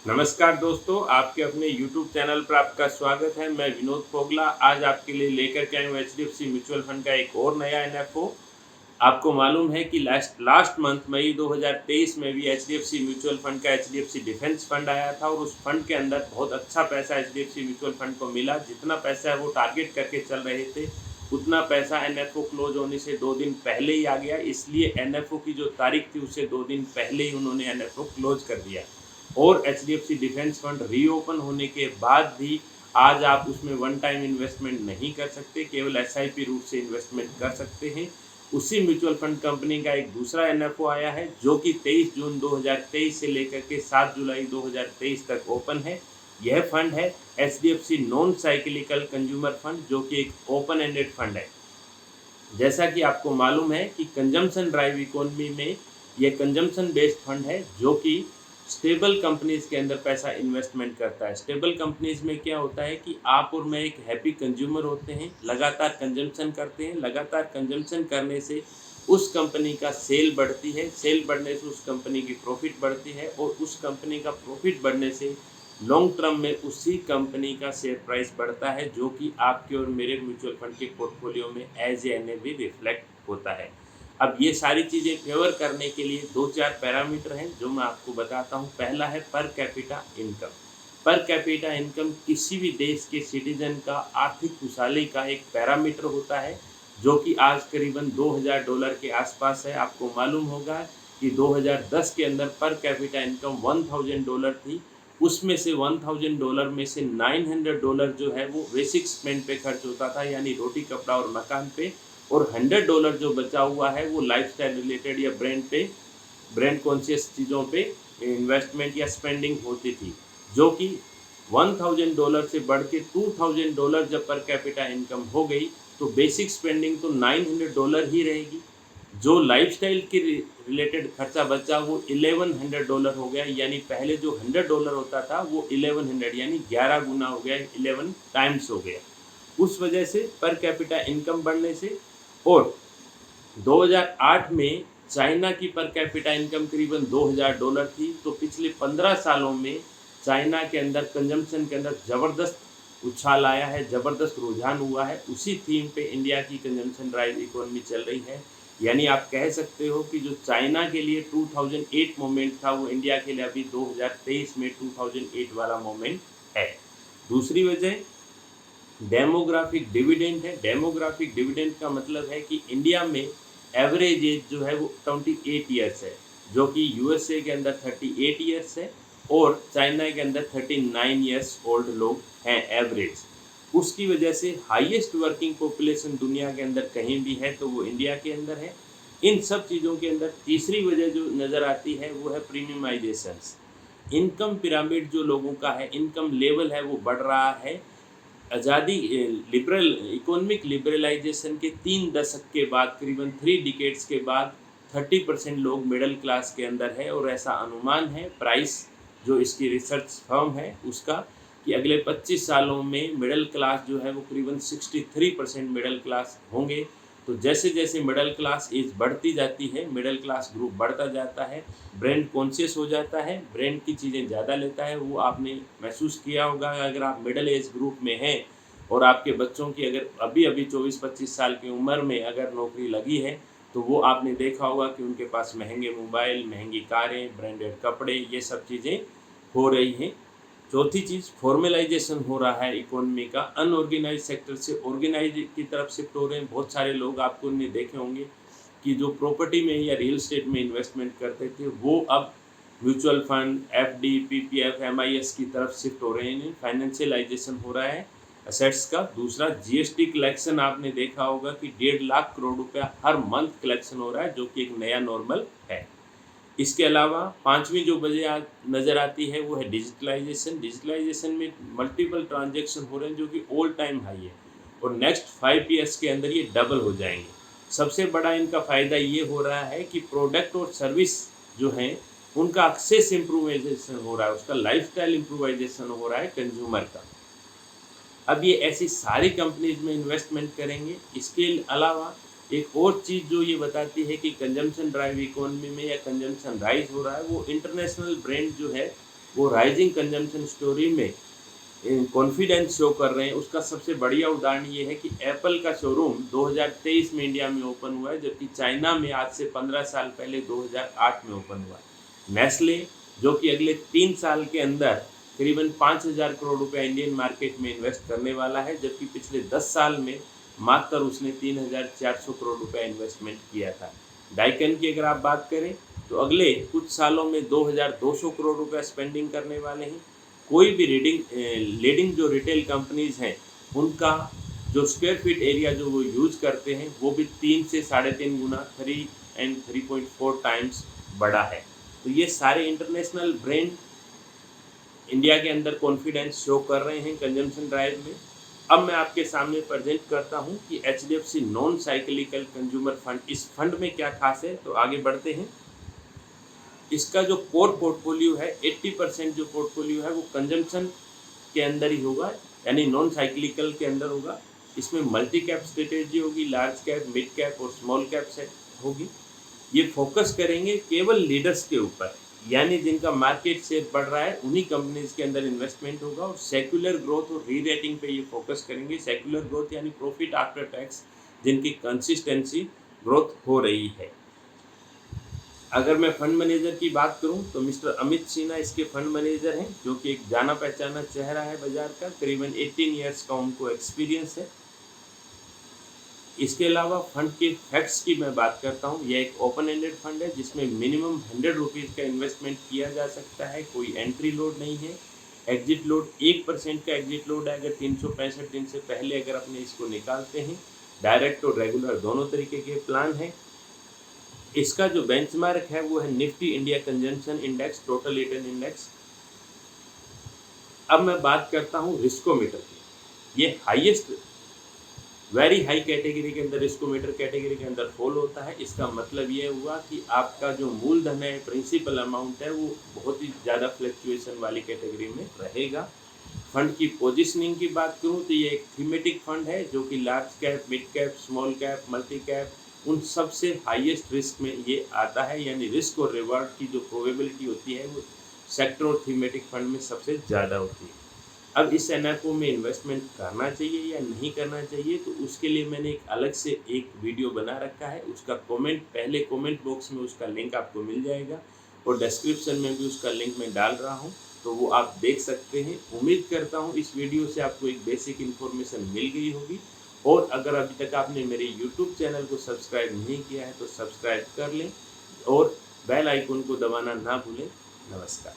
नमस्कार दोस्तों, आपके अपने YouTube चैनल पर आपका स्वागत है। मैं विनोद फोगला आज आपके लिए लेकर के आया हूँ एचडीएफसी म्यूचुअल फंड का एक और नया एनएफओ। आपको मालूम है कि लास्ट लास्ट मंथ मई 2023 में भी एचडीएफसी म्यूचुअल फंड का एचडीएफसी डिफेंस फंड आया था और उस फंड के अंदर बहुत अच्छा पैसा एचडीएफसी म्यूचुअल फंड को मिला। जितना पैसा है वो टारगेट करके चल रहे थे, उतना पैसा एनएफओ क्लोज होने से 2 दिन पहले ही आ गया। इसलिए एनएफओ की जो तारीख थी उससे 2 दिन पहले ही उन्होंने एनएफओ क्लोज कर दिया और एचडीएफसी डिफेंस फंड रीओपन होने के बाद भी आज आप उसमें वन टाइम इन्वेस्टमेंट नहीं कर सकते, केवल एसआईपी रूट से इन्वेस्टमेंट कर सकते हैं। उसी म्यूचुअल फंड कंपनी का एक दूसरा एनएफओ आया है जो कि 23 जून 2023 से लेकर के 7 जुलाई 2023 तक ओपन है। यह फंड है HDFC non cyclical consumer fund, जो कि एक ओपन एंडेड फंड है। जैसा कि आपको मालूम है कि कंजम्पशन ड्राइव इकोनॉमी में यह कंजम्पशन बेस्ड फंड है जो कि स्टेबल कंपनीज के अंदर पैसा इन्वेस्टमेंट करता है। स्टेबल कंपनीज में क्या होता है कि आप और मैं एक हैप्पी कंज्यूमर होते हैं, लगातार कंजम्पशन करते हैं। लगातार कंजम्पशन करने से उस कंपनी का सेल बढ़ती है, सेल बढ़ने से उस कंपनी की प्रॉफिट बढ़ती है और उस कंपनी का प्रॉफिट बढ़ने से लॉन्ग टर्म में उसी कंपनी का शेयर प्राइस बढ़ता है, जो कि आपके और मेरे म्यूचुअल फंड के पोर्टफोलियो में एज एन ए भी रिफ्लेक्ट होता है। अब ये सारी चीज़ें फेवर करने के लिए 2-4 पैरामीटर हैं जो मैं आपको बताता हूँ। पहला है per capita income. Per capita income किसी भी देश के सिटीजन का आर्थिक खुशहाली का एक पैरामीटर होता है, जो कि आज करीबन $2000 के आसपास है। आपको मालूम होगा कि 2010 के अंदर पर कैपिटा इनकम $1000 थी। उसमें से $1000 में से $900 जो है वो बेसिक स्पेंड पे खर्च होता था, यानी रोटी कपड़ा और मकान पे, और $100 जो बचा हुआ है वो लाइफस्टाइल रिलेटेड या ब्रांड कॉन्शियस चीज़ों पे इन्वेस्टमेंट या स्पेंडिंग होती थी, जो कि $1000 से बढ़ के $2000 जब पर कैपिटा इनकम हो गई तो बेसिक स्पेंडिंग तो $900 ही रहेगी। जो लाइफस्टाइल के रिलेटेड खर्चा बचा वो $1100 हो गया, यानी पहले जो $100 होता था वो 1100 यानी 11 गुना हो गया, 11 टाइम्स हो गया। उस वजह से पर कैपिटा इनकम बढ़ने से। और 2008 में चाइना की पर कैपिटा इनकम करीबन $2000 थी, तो पिछले 15 सालों में चाइना के अंदर कंजम्पशन के अंदर ज़बरदस्त उछाल आया है, ज़बरदस्त रुझान हुआ है। उसी थीम पे इंडिया की कंजम्पशन ड्राइव इकोनॉमी चल रही है, यानी आप कह सकते हो कि जो चाइना के लिए 2008 मोमेंट था वो इंडिया के लिए अभी 2023 में 2008 वाला मोमेंट है। दूसरी वजह डेमोग्राफिक डिविडेंड है। डेमोग्राफिक डिविडेंड का मतलब है कि इंडिया में एवरेज एज जो है वो 28 ईयर्स है, जो कि यूएसए के अंदर 38 ईयर्स है और चाइना के अंदर 39 ईयर्स ओल्ड लोग हैं एवरेज। उसकी वजह से हाईएस्ट वर्किंग पॉपुलेशन दुनिया के अंदर कहीं भी है तो वो इंडिया के अंदर है। इन सब चीज़ों के अंदर तीसरी वजह जो नज़र आती है वो है प्रीमियमाइजेशंस। इनकम पिरामिड जो लोगों का है, इनकम लेवल है वो बढ़ रहा है। आज़ादी लिबरल इकोनॉमिक लिबरलाइजेशन के 3 दशक के बाद, करीबन 3 डिकेड्स के बाद 30% लोग मिडिल क्लास के अंदर है और ऐसा अनुमान है प्राइस जो इसकी रिसर्च फर्म है उसका, कि अगले 25 सालों में मिडिल क्लास जो है वो करीबन 63% मिडिल क्लास होंगे। तो जैसे जैसे मिडिल क्लास एज बढ़ती जाती है, मिडिल क्लास ग्रुप बढ़ता जाता है, ब्रांड कॉन्शियस हो जाता है, ब्रांड की चीज़ें ज़्यादा लेता है। वो आपने महसूस किया होगा अगर आप मिडिल एज ग्रुप में हैं और आपके बच्चों की अगर अभी अभी 24-25 साल की उम्र में अगर नौकरी लगी है तो वो आपने देखा होगा कि उनके पास महंगे मोबाइल, महंगी कारें, ब्रांडेड कपड़े, ये सब चीज़ें हो रही हैं। चौथी चीज़ फॉर्मलाइजेशन हो रहा है इकोनॉमी का, अनऑर्गेनाइज सेक्टर से ऑर्गेनाइज की तरफ शिफ्ट हो रहे हैं। बहुत सारे लोग आपको ने देखे होंगे कि जो प्रॉपर्टी में या रियल एस्टेट में इन्वेस्टमेंट करते थे वो अब mutual fund, FD, PPF, MIS की तरफ शिफ्ट हो रहे हैं। फाइनेंशियलाइजेशन हो रहा है असेट्स का। दूसरा जीएसटी कलेक्शन आपने देखा होगा कि 1.5 लाख करोड़ रुपया हर मंथ कलेक्शन हो रहा है, जो कि एक नया नॉर्मल है। इसके अलावा पांचवी जो वजह नज़र आती है वो है डिजिटलाइजेशन। डिजिटलाइजेशन में मल्टीपल ट्रांजैक्शन हो रहे हैं जो कि ऑल टाइम हाई है और नेक्स्ट 5 ईयर्स के अंदर ये डबल हो जाएंगे। सबसे बड़ा इनका फ़ायदा ये हो रहा है कि प्रोडक्ट और सर्विस जो हैं उनका एक्सेस इम्प्रूवाइजेशन हो रहा है, उसका लाइफस्टाइल इम्प्रूवाइजेशन हो रहा है कंज्यूमर का। अब ये ऐसी सारी कंपनीज में इन्वेस्टमेंट करेंगे। इसके अलावा एक और चीज़ जो ये बताती है कि कंजम्पशन ड्राइव इकोनॉमी में या कंजम्पशन राइज हो रहा है, वो इंटरनेशनल ब्रांड जो है वो राइजिंग कंजम्पशन स्टोरी में कॉन्फिडेंस शो कर रहे हैं। उसका सबसे बढ़िया उदाहरण ये है कि एप्पल का शोरूम 2023 में इंडिया में ओपन हुआ है, जबकि चाइना में आज से 15 साल पहले 2008 में ओपन हुआ है। नेस्ले जो कि अगले 3 साल के अंदर करीबन 5,000 करोड़ रुपया इंडियन मार्केट में इन्वेस्ट करने वाला है, जबकि पिछले 10 साल में मात्र उसने 3,400 करोड़ रुपया इन्वेस्टमेंट किया था। डाइकन की अगर आप बात करें तो अगले कुछ सालों में 2,200 करोड़ रुपया स्पेंडिंग करने वाले हैं। कोई भी लीडिंग जो रिटेल कंपनीज हैं उनका जो स्क्वायर फीट एरिया जो वो यूज करते हैं वो भी 3 से 3.5 गुना 3 एंड 3.4 टाइम्स बड़ा है। तो ये सारे इंटरनेशनल ब्रांड इंडिया के अंदर कॉन्फिडेंस शो कर रहे हैं कंजम्पशन ड्राइव में। अब मैं आपके सामने प्रेजेंट करता हूं कि HDFC non cyclical consumer fund, इस फंड में क्या खास है। तो आगे बढ़ते हैं। इसका जो कोर पोर्टफोलियो है 80% जो पोर्टफोलियो है वो कंजम्पशन के अंदर ही होगा, यानी नॉन साइक्लिकल के अंदर होगा। इसमें मल्टी कैप स्ट्रेटेजी होगी, लार्ज कैप, मिड कैप और स्मॉल कैप सेट होगी। ये फोकस करेंगे केवल लीडर्स के ऊपर, यानी जिनका मार्केट शेयर बढ़ रहा है उन्हीं कंपनीज के अंदर इन्वेस्टमेंट होगा। और सेक्युलर ग्रोथ और री रेटिंग पे ये फोकस करेंगे। सेक्युलर ग्रोथ यानी प्रॉफिट आफ्टर टैक्स जिनकी कंसिस्टेंसी ग्रोथ हो रही है। अगर मैं फंड मैनेजर की बात करूं तो मिस्टर अमित सिन्हा इसके फंड मैनेजर हैं, जो कि एक जाना पहचाना चेहरा है बाजार का। करीबन 18 ईयर्स का उनको एक्सपीरियंस है। इसके अलावा फंड के फैक्ट्स की मैं बात करता हूं। यह एक ओपन एंडेड फंड है जिसमें मिनिमम 100 रुपीज़ का इन्वेस्टमेंट किया जा सकता है। कोई एंट्री लोड नहीं है। एग्जिट लोड 1% का एग्जिट लोड है अगर 365 दिन से पहले अगर अपने इसको निकालते हैं। डायरेक्ट और रेगुलर दोनों तरीके के प्लान हैं। इसका जो बेंचमार्क है वो है Nifty India consumption index, total return index. अब मैं बात करता हूँ रिस्कोमीटर की। ये हाईएस्ट वेरी हाई कैटेगरी के अंदर रिस्कोमीटर कैटेगरी के अंदर फॉल होता है। इसका मतलब ये हुआ कि आपका जो मूलधन है, प्रिंसिपल अमाउंट है, वो बहुत ही ज़्यादा फ्लक्चुएशन वाली कैटेगरी में रहेगा। फंड की पोजीशनिंग की बात करूँ तो ये एक थीमेटिक फंड है जो कि large cap, mid cap, small cap, multi cap उन सबसे हाईएस्ट रिस्क में ये आता है। यानी रिस्क और रिवार्ड की जो प्रोबेबिलिटी होती है वो सेक्टर और थीमेटिक फंड में सबसे ज़्यादा होती है। अब इस NFO में इन्वेस्टमेंट करना चाहिए या नहीं करना चाहिए, तो उसके लिए मैंने एक अलग से एक वीडियो बना रखा है। उसका पहले कमेंट बॉक्स में उसका लिंक आपको मिल जाएगा और डिस्क्रिप्शन में भी उसका लिंक मैं डाल रहा हूँ, तो वो आप देख सकते हैं। उम्मीद करता हूँ इस वीडियो से आपको एक बेसिक इन्फॉर्मेशन मिल गई होगी। और अगर अभी तक आपने मेरे YouTube चैनल को सब्सक्राइब नहीं किया है तो सब्सक्राइब कर लें और बेल आइकन को दबाना ना भूलें। नमस्कार।